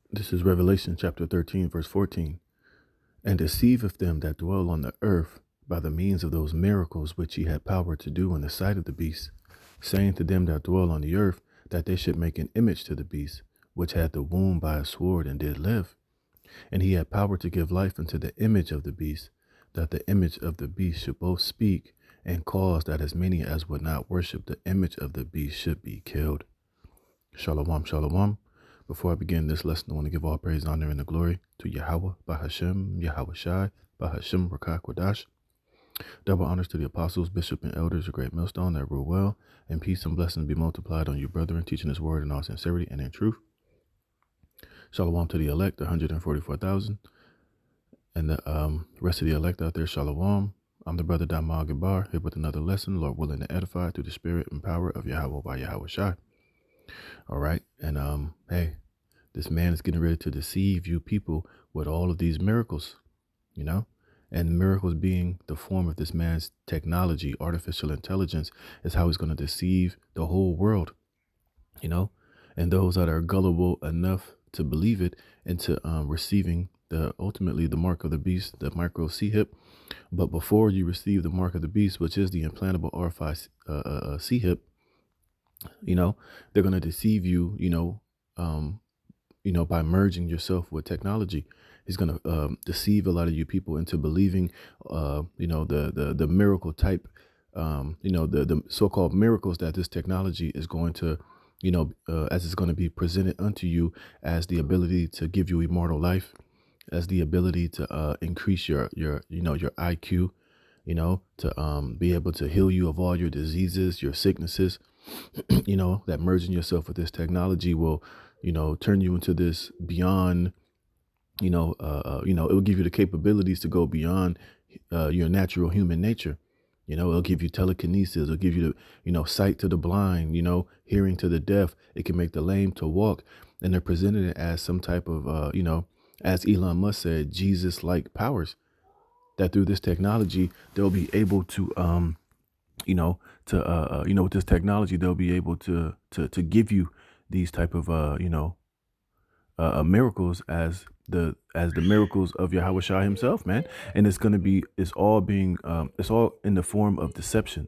This is Revelation chapter 13, verse 14. And deceiveth them that dwell on the earth by the means of those miracles which he had power to do in the sight of the beast, saying to them that dwell on the earth that they should make an image to the beast, which had the wound by a sword and did live. And he had power to give life unto the image of the beast, that the image of the beast should both speak and cause that as many as would not worship the image of the beast should be killed. Shalom, shalom. Before I begin this lesson, I want to give all praise, honor, and the glory to Yahweh, Bahashem, Yahweh Shai, Bahashem, Rakah Kwadash. Double honors to the apostles, bishop, and elders, a great millstone that rule well, and peace and blessings be multiplied on you, brethren, teaching his word in all sincerity and in truth. Shalom to the elect, 144,000, and the rest of the elect out there, shalom. I'm the brother Damal Gabar, here with another lesson, Lord willing to edify through the spirit and power of Yahweh by Yahweh Shai. All right. And hey, this man is getting ready to deceive you people with all of these miracles, and miracles being the form of this man's technology, artificial intelligence, is how he's going to deceive the whole world, and those that are gullible enough to believe it into receiving ultimately the mark of the beast, the micro C-hip. But before you receive the mark of the beast, which is the implantable R5 C-hip, they're going to deceive you, by merging yourself with technology. He's going to deceive a lot of you people into believing, the miracle type, the so-called miracles that this technology is going to, as it's going to be presented unto you as the ability to give you immortal life, as the ability to increase your IQ, to be able to heal you of all your diseases, your sicknesses. That merging yourself with this technology will, turn you into this beyond, it will give you the capabilities to go beyond your natural human nature. It'll give you telekinesis. It'll give you the, sight to the blind, hearing to the deaf. It can make the lame to walk. And they're presenting it as some type of, as Elon Musk said, Jesus-like powers, that through this technology, they'll be able to, with this technology, they'll be able to give you these type of, miracles as the miracles of Yahweh Shai himself, man. And it's all in the form of deception.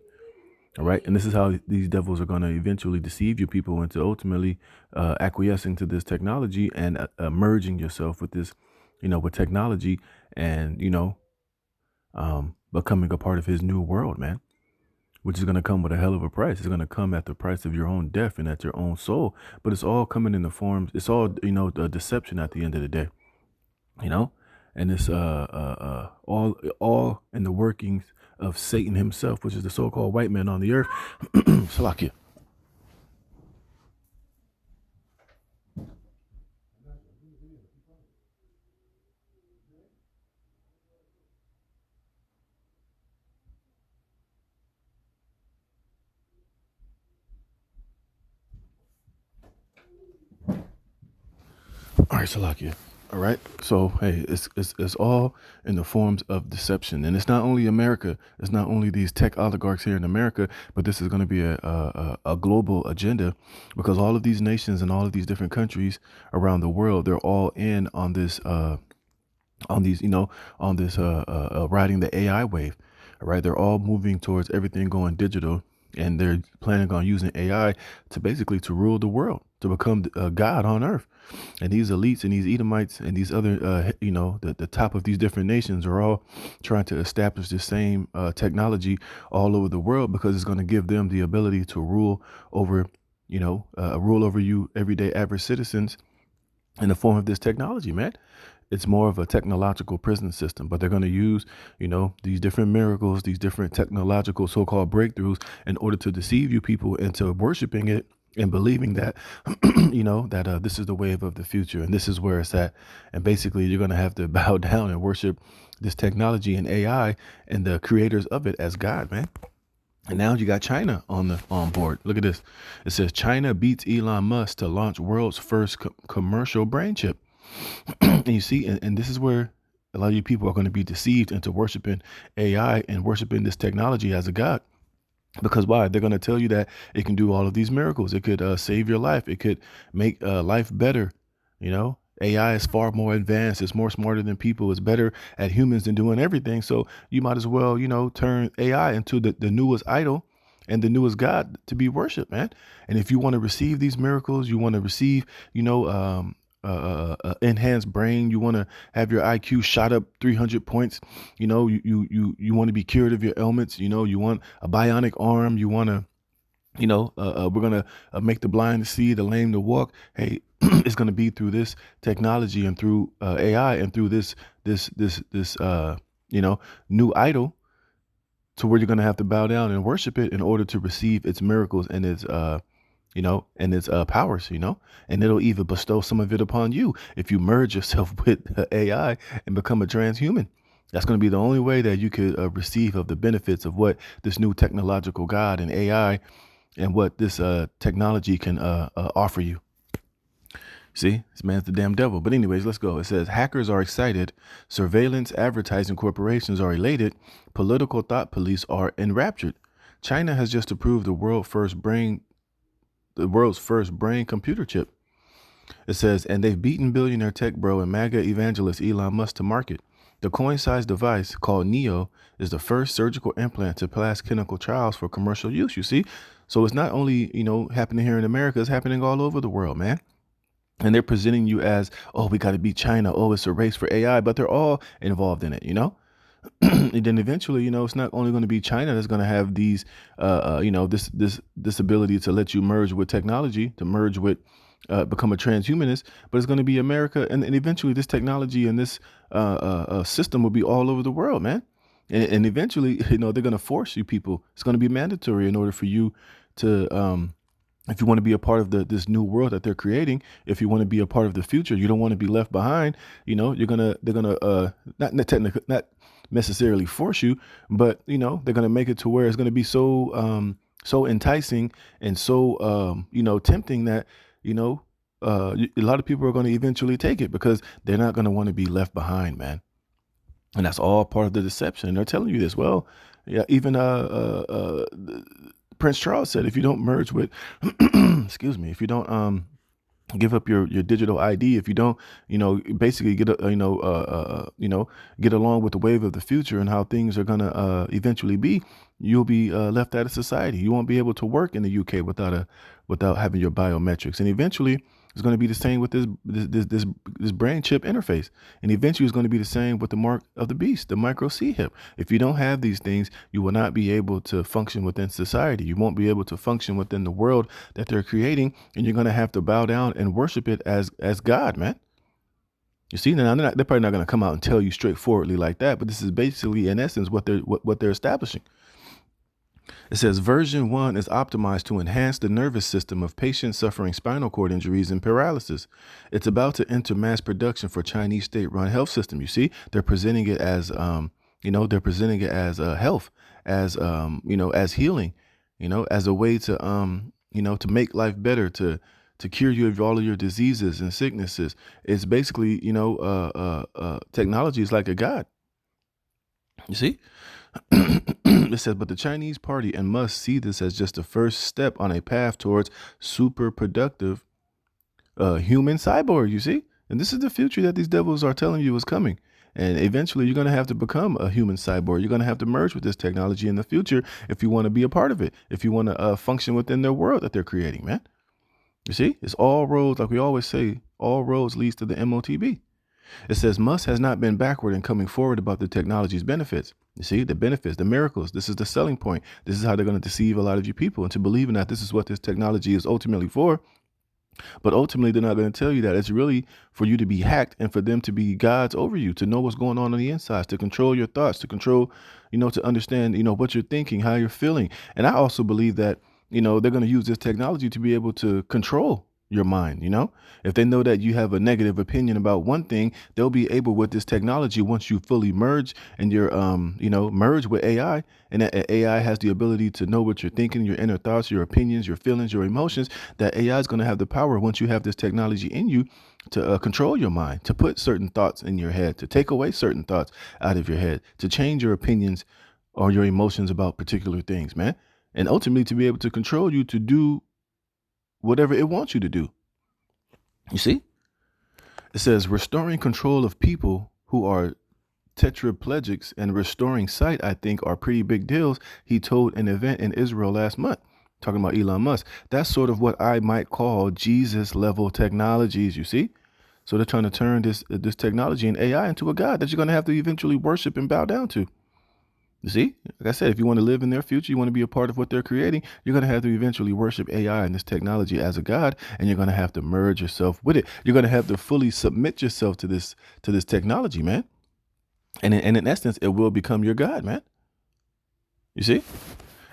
All right. And this is how these devils are going to eventually deceive you people into ultimately acquiescing to this technology and merging yourself with this, with technology and, becoming a part of his new world, man, which is going to come with a hell of a price. It's going to come at the price of your own death and at your own soul. But it's all coming in the forms. It's all, the deception at the end of the day, and it's all in the workings of Satan himself, which is the so-called white man on the earth. Salakia. All right, Salakia. All right. So, hey, it's all in the forms of deception. And it's not only America. It's not only these tech oligarchs here in America, but this is going to be a global agenda, because all of these nations and all of these different countries around the world, they're all in on this, riding the AI wave. All right. They're all moving towards everything going digital. And they're planning on using AI to rule the world, to become God on earth. And these elites and these Edomites and these other, the top of these different nations are all trying to establish the same technology all over the world, because it's going to give them the ability to rule over you everyday average citizens in the form of this technology, man. It's more of a technological prison system, but they're going to use, these different miracles, these different technological so-called breakthroughs in order to deceive you people into worshiping it and believing that, that this is the wave of the future and this is where it's at. And basically, you're going to have to bow down and worship this technology and AI and the creators of it as God, man. And now you got China on board. Look at this. It says China beats Elon Musk to launch world's first commercial brain chip. And you see, and this is where a lot of you people are going to be deceived into worshiping AI and worshiping this technology as a god. Because why? They're going to tell you that it can do all of these miracles. It could save your life. It could make life better. AI is far more advanced. It's more smarter than people. It's better at humans than doing everything. So you might as well, turn AI into the newest idol and the newest God to be worshiped, man. And if you want to receive these miracles, you want to receive, enhanced brain, you want to have your IQ shot up 300 points, you want to be cured of your ailments, you want a bionic arm, you want to we're gonna make the blind to see, the lame to walk. Hey, it's gonna be through this technology and through AI and through this new idol, to where you're gonna have to bow down and worship it in order to receive its miracles and its powers, and it'll even bestow some of it upon you if you merge yourself with AI and become a transhuman. That's going to be the only way that you could receive of the benefits of what this new technological God and AI and what this technology can offer you. See, this man's the damn devil. But anyways, let's go. It says hackers are excited, surveillance advertising corporations are elated, political thought police are enraptured. China has just approved the world's first brain computer chip. It says, and they've beaten billionaire tech bro and MAGA evangelist Elon Musk to market. The coin-sized device called Neo is the first surgical implant to pass clinical trials for commercial use. You see, so it's not only happening here in America; it's happening all over the world, man. And they're presenting you as, oh, we got to beat China. Oh, it's a race for AI, but they're all involved in it, And then eventually, it's not only going to be China that's going to have these, this ability to let you merge with technology, to merge with, become a transhumanist, but it's going to be America, and eventually this technology and this system will be all over the world, man. And eventually, they're going to force you people. It's going to be mandatory in order for you to. If you want to be a part of this new world that they're creating, if you want to be a part of the future, you don't want to be left behind. They're gonna not necessarily force you, but they're gonna make it to where it's gonna be so enticing and so tempting that a lot of people are going to eventually take it because they're not going to want to be left behind, man. And that's all part of the deception. And they're telling you this. Well, yeah, even Prince Charles said, if you don't merge with, excuse me, if you don't give up your digital ID, if you don't, basically get get along with the wave of the future and how things are going to eventually be, you'll be left out of society. You won't be able to work in the UK without having your biometrics. And eventually it's going to be the same with this brain chip interface. And eventually it's going to be the same with the mark of the beast, the micro C hip. If you don't have these things, you will not be able to function within society. You won't be able to function within the world that they're creating, and you're going to have to bow down and worship it as God, man. You see, now they're probably not going to come out and tell you straightforwardly like that, but this is basically, in essence, what they're establishing. It says version 1 is optimized to enhance the nervous system of patients suffering spinal cord injuries and paralysis. It's about to enter mass production for Chinese state-run health system. You see, they're presenting it as, health, as healing, as a way to, to make life better, to cure you of all of your diseases and sicknesses. It's basically, technology is like a god. You see? It says, but the Chinese party and Musk see this as just the first step on a path towards super productive human cyborg, you see? And this is the future that these devils are telling you is coming. And eventually you're going to have to become a human cyborg. You're going to have to merge with this technology in the future if you want to be a part of it, if you want to function within their world that they're creating, man. You see? It's all roads, like we always say, all roads leads to the MOTB. It says Musk has not been backward in coming forward about the technology's benefits. You see, the benefits, the miracles. This is the selling point. This is how they're going to deceive a lot of you people into believing that this is what this technology is ultimately for. But ultimately, they're not going to tell you that it's really for you to be hacked and for them to be gods over you, to know what's going on the inside, to control your thoughts, to control, to understand, what you're thinking, how you're feeling. And I also believe that, they're going to use this technology to be able to control your mind. If they know that you have a negative opinion about one thing, they'll be able with this technology, once you fully merge and you're merge with AI, and that AI has the ability to know what you're thinking, your inner thoughts, your opinions, your feelings, your emotions, that AI is going to have the power, once you have this technology in you, to control your mind, to put certain thoughts in your head, to take away certain thoughts out of your head, to change your opinions or your emotions about particular things, man. And ultimately to be able to control you to do whatever it wants you to do. You see? It says restoring control of people who are tetraplegics and restoring sight, I think, are pretty big deals. He told an event in Israel last month, talking about Elon Musk. That's sort of what I might call Jesus level technologies, you see? So they're trying to turn this technology and AI into a god that you're going to have to eventually worship and bow down to. You see, like I said, if you want to live in their future, you want to be a part of what they're creating, you're going to have to eventually worship AI and this technology as a god, and you're going to have to merge yourself with it. You're going to have to fully submit yourself to this technology, man. And in essence, it will become your god, man. You see?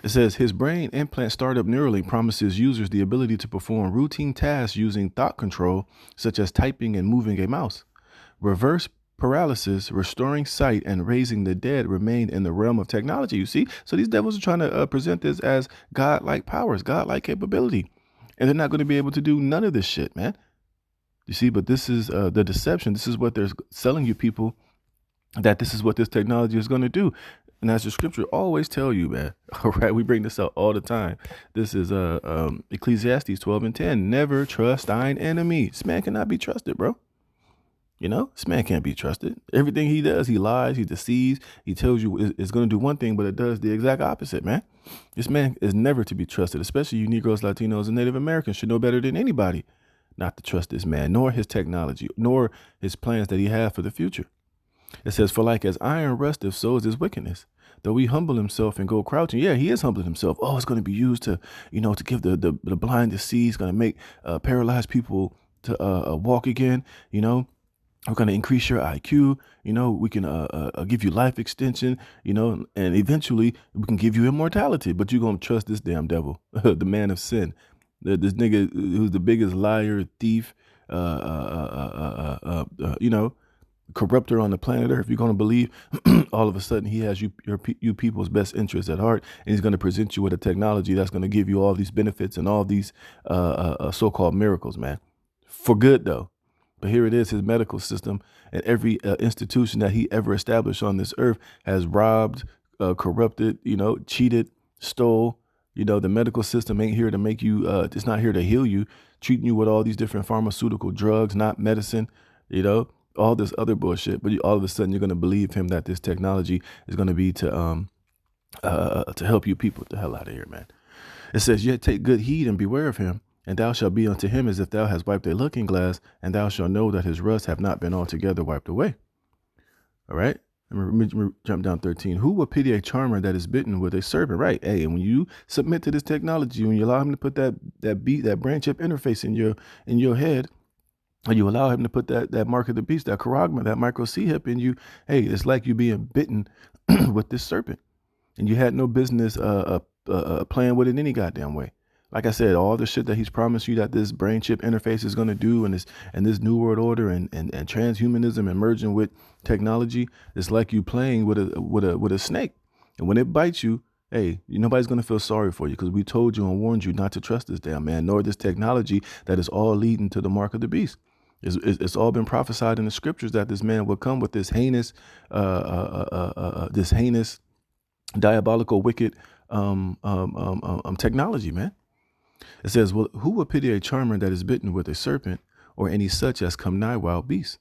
It says his brain implant startup Neurolink promises users the ability to perform routine tasks using thought control, such as typing and moving a mouse. Reverse paralysis, restoring sight, and raising the dead remain in the realm of technology. You see? So these devils are trying to present this as godlike powers, godlike capability. And they're not going to be able to do none of this shit, man. You see? But this is the deception. This is what they're selling you people, that this is what this technology is going to do. And as the scripture always tell you, man, all right, we bring this up all the time. This is Ecclesiastes 12:10. Never trust thine enemy. This man cannot be trusted, bro. You know, this man can't be trusted. Everything he does, he lies, he deceives. He tells you it's going to do one thing, but it does the exact opposite, man. This man is never to be trusted, especially you Negroes, Latinos, and Native Americans should know better than anybody not to trust this man, nor his technology, nor his plans that he has for the future. It says, for like as iron rusteth, so is his wickedness. Though he humble himself and go crouching. Yeah, he is humbling himself. Oh, it's going to be used to, to give the blind to see. It's going to make paralyzed people to walk again. We're going to increase your IQ. We can give you life extension, and eventually we can give you immortality. But you're going to trust this damn devil, the man of sin, this nigga who's the biggest liar, thief, corrupter on the planet Earth. You're going to believe all of a sudden he has you people's best interests at heart, and he's going to present you with a technology that's going to give you all these benefits and all these so-called miracles, man. For good, though. But here it is, his medical system and every institution that he ever established on this earth has robbed, corrupted, cheated, stole. The medical system ain't here to make you, it's not here to heal you, treating you with all these different pharmaceutical drugs, not medicine, all this other bullshit. But all of a sudden you're going to believe him that this technology is going to be to help you people. Get the hell out of here, man. It says, yet take good heed and beware of him. And thou shalt be unto him as if thou hast wiped a looking glass, and thou shalt know that his rust have not been altogether wiped away. All right. Let me jump down 13. Who will pity a charmer that is bitten with a serpent? Right. Hey, and when you submit to this technology, when you allow him to put that brain chip interface in your head, or you allow him to put that mark of the beast, that charagma, that micro C hip in you, hey, it's like you being bitten with this serpent, and you had no business playing with it any goddamn way. Like I said, all the shit that he's promised you that this brain chip interface is going to do, and this new world order and transhumanism and merging with technology, it's like you playing with a snake. And when it bites you, hey, nobody's going to feel sorry for you, because we told you and warned you not to trust this damn man, nor this technology that is all leading to the mark of the beast. It's all been prophesied in the scriptures that this man will come with this heinous, diabolical, wicked technology, man. It says, well, who will pity a charmer that is bitten with a serpent, or any such as come nigh wild beasts?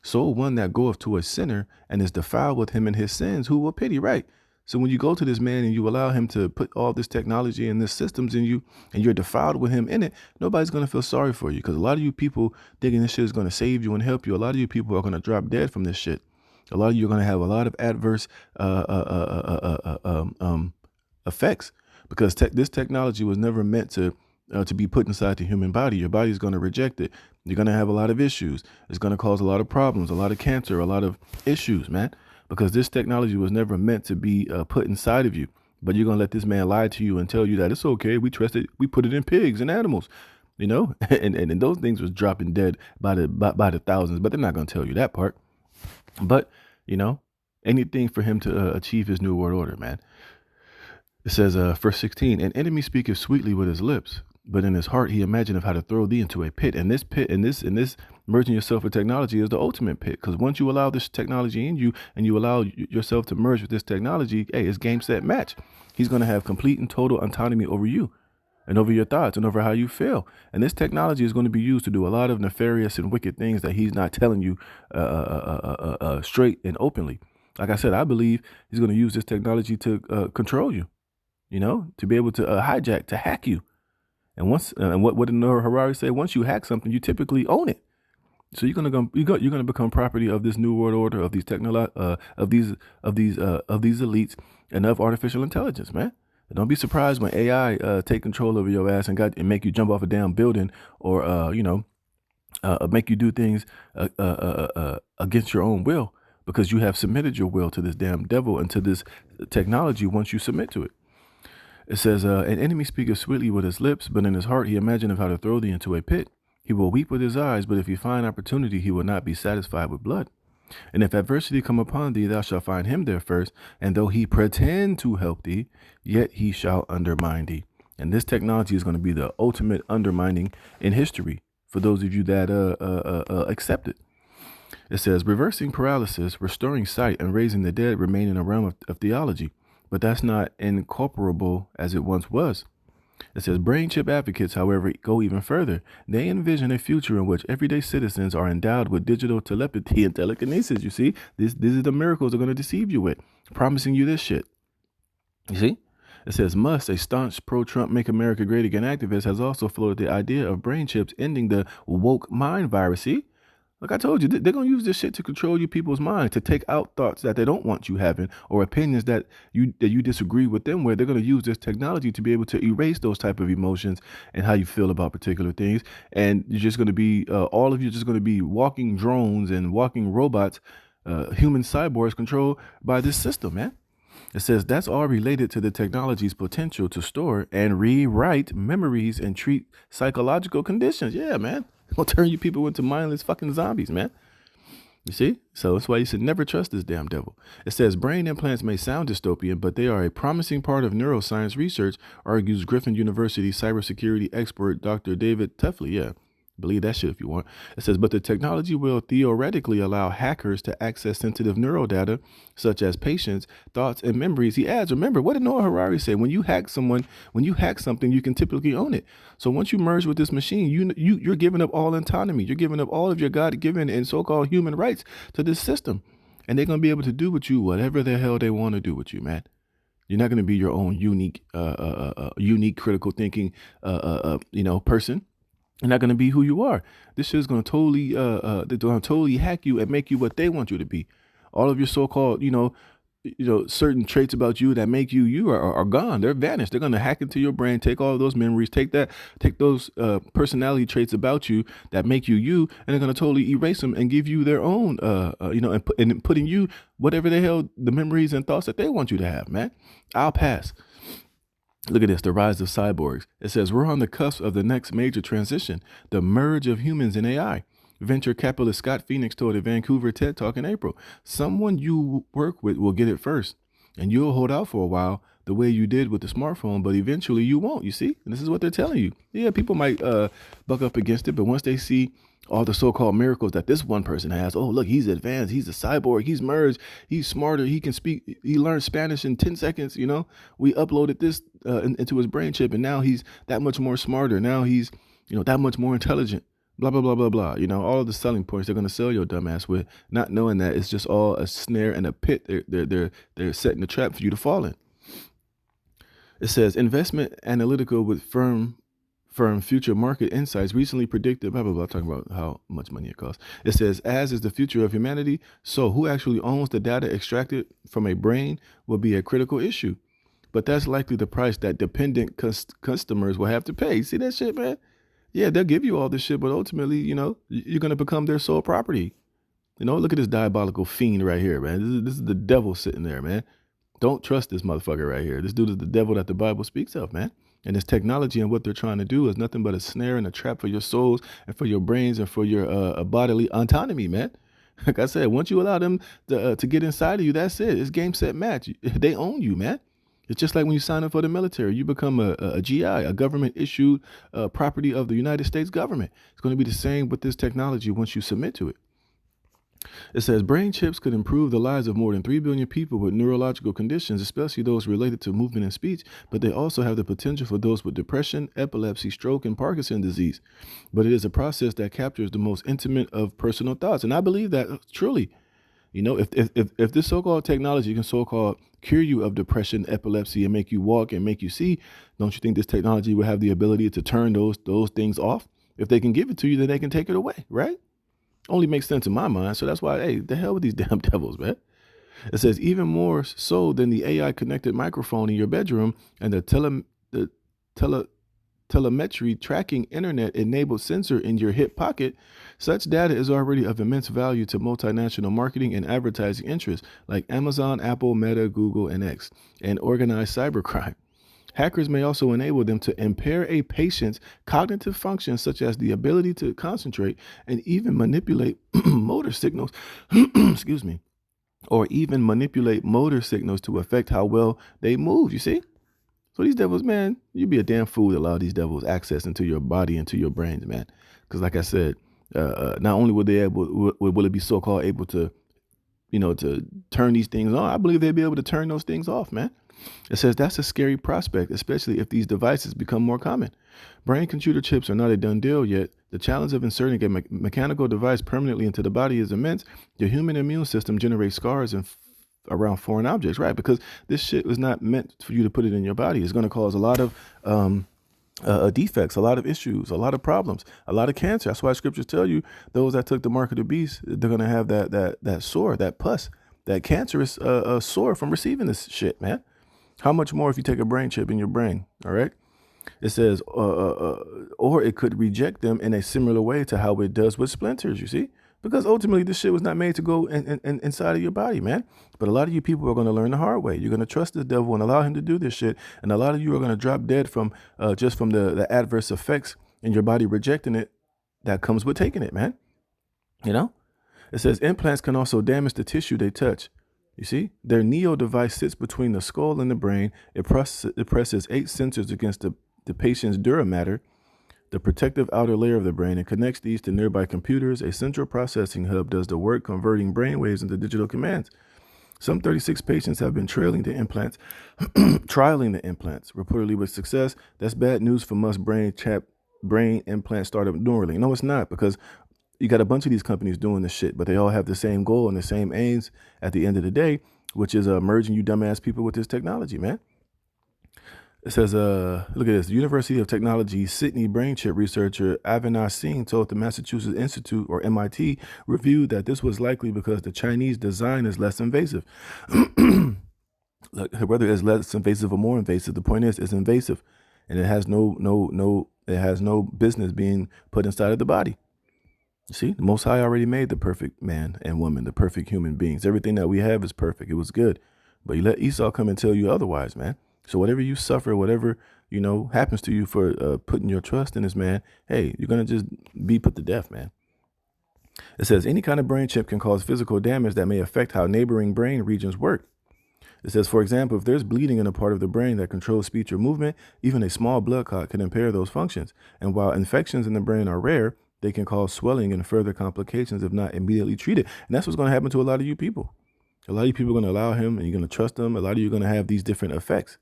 So one that goeth to a sinner and is defiled with him in his sins, who will pity? Right. So when you go to this man and you allow him to put all this technology and this systems in you, and you're defiled with him in it, nobody's going to feel sorry for you, because a lot of you people thinking this shit is going to save you and help you. A lot of you people are going to drop dead from this shit. A lot of you are going to have a lot of adverse effects, because this technology was never meant to be put inside the human body. Your body is going to reject it. You're going to have a lot of issues. It's going to cause a lot of problems, a lot of cancer, a lot of issues, man, because this technology was never meant to be put inside of you. But you're going to let this man lie to you and tell you that it's okay. We trust it. We put it in pigs and animals, and those things was dropping dead by the thousands, but they're not going to tell you that part. But, anything for him to achieve his new world order, man. It says, verse 16, an enemy speaketh sweetly with his lips, but in his heart he imagineth how to throw thee into a pit. And this pit, and this merging yourself with technology is the ultimate pit. Because once you allow this technology in you and you allow yourself to merge with this technology, hey, it's game, set, match. He's going to have complete and total autonomy over you. and over your thoughts and over how you feel. And this technology is going to be used to do a lot of nefarious and wicked things that he's not telling you straight and openly. Like I said, I believe he's going to use this technology to control you, to be able to hijack, to hack you. And what did Noah Harari say? Once you hack something, you typically own it. So you're gonna become property of this new world order, of these of these elites and of artificial intelligence, man. And don't be surprised when AI take control over your ass and make you jump off a damn building, or make you do things against your own will, because you have submitted your will to this damn devil and to this technology. Once you submit to it, it says, an enemy speaketh sweetly with his lips, but in his heart he imagineth how to throw thee into a pit. He will weep with his eyes, but if he find opportunity, he will not be satisfied with blood. And if adversity come upon thee, thou shalt find him there first. And though he pretend to help thee, yet he shall undermine thee. And this technology is going to be the ultimate undermining in history for those of you that accept it. It says, reversing paralysis, restoring sight, and raising the dead remain in the realm of theology, but that's not incorporable as it once was. It says, brain chip advocates, however, go even further. They envision a future in which everyday citizens are endowed with digital telepathy and telekinesis. You see, these are the miracles they're going to deceive you with, promising you this shit. You see? It says, Musk, a staunch pro-Trump Make America Great Again activist, has also floated the idea of brain chips ending the woke mind virus. See? Like I told you, they're going to use this shit to control you people's minds, to take out thoughts that they don't want you having, or opinions that you disagree with them with. They're going to use this technology to be able to erase those type of emotions and how you feel about particular things. And you're just going to be, all of you just going to be walking drones and walking robots, human cyborgs controlled by this system, man. It says that's all related to the technology's potential to store and rewrite memories and treat psychological conditions. Yeah, man. It'll turn you people into mindless fucking zombies, man. You see? So that's why you should never trust this damn devil. It says brain implants may sound dystopian, but they are a promising part of neuroscience research, argues Griffin University cybersecurity expert Dr. David Tefley. Yeah. Believe that shit if you want. It says, but the technology will theoretically allow hackers to access sensitive neural data, such as patients, thoughts, and memories. He adds, remember, what did Noah Harari say? When you hack something, you can typically own it. So once you merge with this machine, you're giving up all autonomy. You're giving up all of your God-given and so-called human rights to this system. And they're going to be able to do with you whatever the hell they want to do with you, man. You're not going to be your own unique critical thinking, person. You're not going to be who you are. This shit is going to totally, they're going to totally hack you and make you what they want you to be. All of your so-called, certain traits about you that make you are gone. They're vanished. They're going to hack into your brain, take all of those memories, take those personality traits about you that make you, and they're going to totally erase them and give you their own, and putting you whatever the hell the memories and thoughts that they want you to have, man. I'll pass. Look at this, the rise of cyborgs. It says we're on the cusp of the next major transition, the merge of humans and AI. Venture capitalist Scott Phoenix told a Vancouver TED Talk in April, someone you work with will get it first, and you'll hold out for a while the way you did with the smartphone, but eventually you won't, you see? And this is what they're telling you. Yeah, people might buck up against it, but once they see all the so-called miracles that this one person has, oh, look, he's advanced, he's a cyborg, he's merged, he's smarter, he can speak, he learned Spanish in 10 seconds, we uploaded this into his brain chip, and now he's that much more smarter, now he's, that much more intelligent, blah, blah, blah, blah, blah. All of the selling points they're going to sell your dumbass with, not knowing that it's just all a snare and a pit they're setting a trap for you to fall in. It says investment analytical with firm future market insights recently predicted, blah, blah, blah, talking about how much money it costs. It says, as is the future of humanity, so who actually owns the data extracted from a brain will be a critical issue. But that's likely the price that dependent customers will have to pay. See that shit, man? Yeah, they'll give you all this shit, but ultimately, you're going to become their sole property. Look at this diabolical fiend right here, man. This is the devil sitting there, man. Don't trust this motherfucker right here. This dude is the devil that the Bible speaks of, man. And this technology and what they're trying to do is nothing but a snare and a trap for your souls and for your brains and for your bodily autonomy, man. Like I said, once you allow them to get inside of you, that's it. It's game, set, match. They own you, man. It's just like when you sign up for the military, you become a GI, a government issued property of the United States government. It's going to be the same with this technology once you submit to it. It says brain chips could improve the lives of more than 3 billion people with neurological conditions, especially those related to movement and speech, but they also have the potential for those with depression, epilepsy, stroke, and Parkinson's disease. But it is a process that captures the most intimate of personal thoughts. And I believe that truly, if this so-called technology can so-called cure you of depression, epilepsy, and make you walk and make you see, don't you think this technology will have the ability to turn those things off? If they can give it to you, then they can take it away, right? Only makes sense in my mind. So that's why, hey, the hell with these damn devils, man. It says even more so than the AI connected microphone in your bedroom and the tele, telemetry tracking internet enabled sensor in your hip pocket, such data is already of immense value to multinational marketing and advertising interests like Amazon, Apple, Meta, Google, and X, and organized cybercrime. Hackers may also enable them to impair a patient's cognitive functions, such as the ability to concentrate and even manipulate motor signals, excuse me, or even manipulate motor signals to affect how well they move. You see? So these devils, man, you'd be a damn fool to allow these devils access into your body, into your brains, man. Because like I said, not only will it be so-called able to, to turn these things on, I believe they'll be able to turn those things off, man. It says that's a scary prospect, especially if these devices become more common. Brain computer chips are not a done deal yet. The challenge of inserting a mechanical device permanently into the body is immense. The human immune system generates scars and around foreign objects, right? Because this shit was not meant for you to put it in your body. It's going to cause a lot of defects, a lot of issues, a lot of problems, a lot of cancer. That's why scriptures tell you those that took the mark of the beast, they're going to have that sore, that pus, that cancerous sore from receiving this shit, man. How much more if you take a brain chip in your brain? All right. It says, or it could reject them in a similar way to how it does with splinters, you see? Because ultimately this shit was not made to go inside of your body, man. But a lot of you people are going to learn the hard way. You're going to trust the devil and allow him to do this shit. And a lot of you are going to drop dead from just from the adverse effects in your body rejecting it that comes with taking it, man. You know? It says implants can also damage the tissue they touch. You see, their Neo device sits between the skull and the brain. It presses 8 sensors against the patient's dura mater, the protective outer layer of the brain, and connects these to nearby computers. A central processing hub does the work, converting brainwaves into digital commands. Some 36 patients have been trialing the implants, reportedly with success. That's bad news for Musk brain implant startup Neuralink. No, it's not, because you got a bunch of these companies doing this shit, but they all have the same goal and the same aims at the end of the day, which is merging you dumbass people with this technology, man. It says, look at this. The University of Technology Sydney brain chip researcher Avinash Singh told the Massachusetts Institute, or MIT, reviewed that this was likely because the Chinese design is less invasive. Look, whether it's less invasive or more invasive, the point is it's invasive, and it has no business being put inside of the body. See, the Most High already made the perfect man and woman, the perfect human beings. Everything that we have is perfect. It was good. But you let Esau come and tell you otherwise, man. So whatever you suffer, whatever, happens to you for putting your trust in this man, hey, you're going to just be put to death, man. It says any kind of brain chip can cause physical damage that may affect how neighboring brain regions work. It says, for example, if there's bleeding in a part of the brain that controls speech or movement, even a small blood clot can impair those functions. And while infections in the brain are rare, they can cause swelling and further complications if not immediately treated. And that's what's going to happen to a lot of you people. A lot of you people are going to allow him and you're going to trust him. A lot of you are going to have these different effects.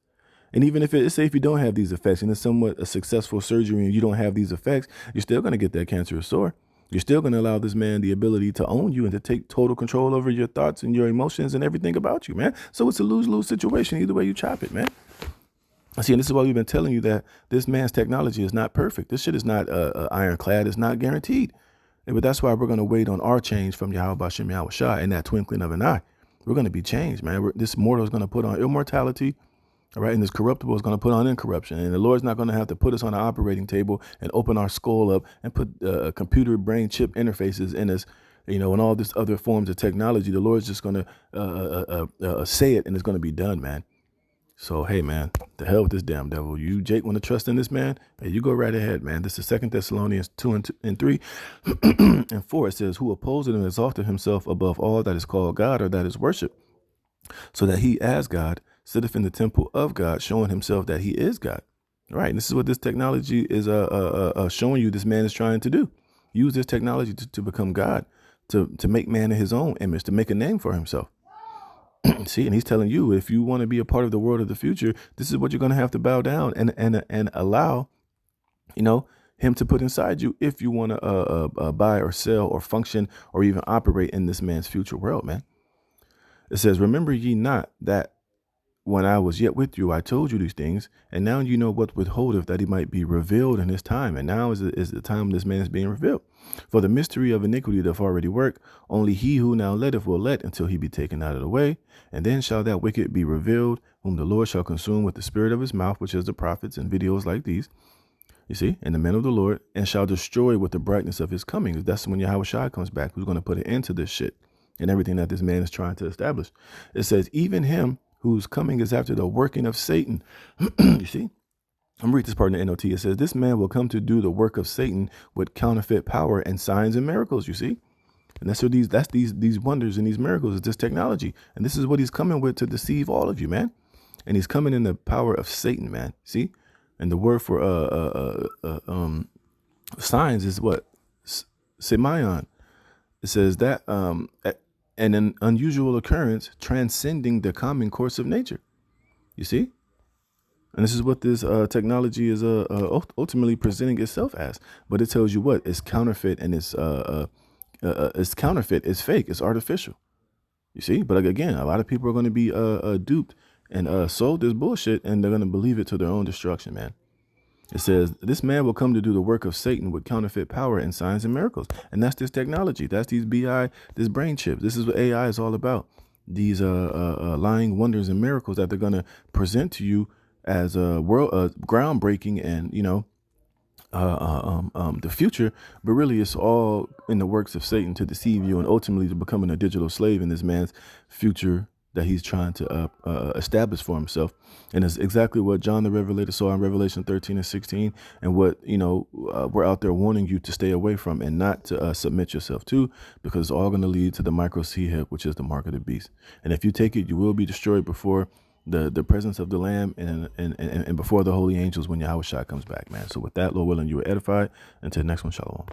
And even if say if you don't have these effects and it's somewhat a successful surgery and you don't have these effects, you're still going to get that cancerous sore. You're still going to allow this man the ability to own you and to take total control over your thoughts and your emotions and everything about you, man. So it's a lose-lose situation either way you chop it, man. See, and this is why we've been telling you that this man's technology is not perfect. This shit is not ironclad. It's not guaranteed. But that's why we're going to wait on our change from Yahweh Bashem Yahweh Shah in that twinkling of an eye. We're going to be changed, man. This mortal is going to put on immortality, all right? And this corruptible is going to put on incorruption. And the Lord's not going to have to put us on an operating table and open our skull up and put computer brain chip interfaces in us, and all this other forms of technology. The Lord's just going to say it and it's going to be done, man. So, hey, man, the hell with this damn devil. You, Jake, want to trust in this man? Hey, you go right ahead, man. This is 2 Thessalonians 2 and 3 and 4. It says, who opposed and exalted himself above all that is called God or that is worship, so that he, as God, sitteth in the temple of God, showing himself that he is God. All right. And this is what this technology is showing you this man is trying to do. Use this technology to become God, to make man in his own image, to make a name for himself. See, and he's telling you, if you want to be a part of the world of the future, this is what you're going to have to bow down and allow, him to put inside you if you want to buy or sell or function or even operate in this man's future world, man. It says, remember ye not that when I was yet with you, I told you these things, and now you know what withholdeth that he might be revealed in his time. And now is the time this man is being revealed. For the mystery of iniquity doth already work. Only he who now letteth will let until he be taken out of the way. And then shall that wicked be revealed, whom the Lord shall consume with the spirit of his mouth, which is the prophets and videos like these. You see, and the men of the Lord, and shall destroy with the brightness of his coming. That's when Yahweh Shai comes back, who's going to put an end to this shit and everything that this man is trying to establish. It says, even him whose coming is after the working of Satan. You see, I'm reading this part in the NOT. It says, this man will come to do the work of Satan with counterfeit power and signs and miracles. You see, and that's these wonders and these miracles is this technology. And this is what he's coming with to deceive all of you, man. And he's coming in the power of Satan, man. See, and the word for signs is what? Semayon. It says that and an unusual occurrence transcending the common course of nature. You see? And this is what this technology is ultimately presenting itself as. But it tells you what? It's counterfeit, and it's counterfeit. It's fake. It's artificial. You see? But again, a lot of people are going to be duped and sold this bullshit, and they're going to believe it to their own destruction, man. It says, this man will come to do the work of Satan with counterfeit power and signs and miracles. And that's this technology. That's these this brain chips. This is what AI is all about. These lying wonders and miracles that they're going to present to you as groundbreaking and, the future. But really, it's all in the works of Satan to deceive you and ultimately to becoming a digital slave in this man's future that he's trying to establish for himself. And it's exactly what John the Revelator saw in Revelation 13 and 16, and what, we're out there warning you to stay away from and not to submit yourself to, because it's all going to lead to the micro C-head, which is the mark of the beast. And if you take it, you will be destroyed before the presence of the Lamb and before the holy angels when Yahweh Shai comes back, man. So with that, Lord willing, you are edified. Until the next one, shalom.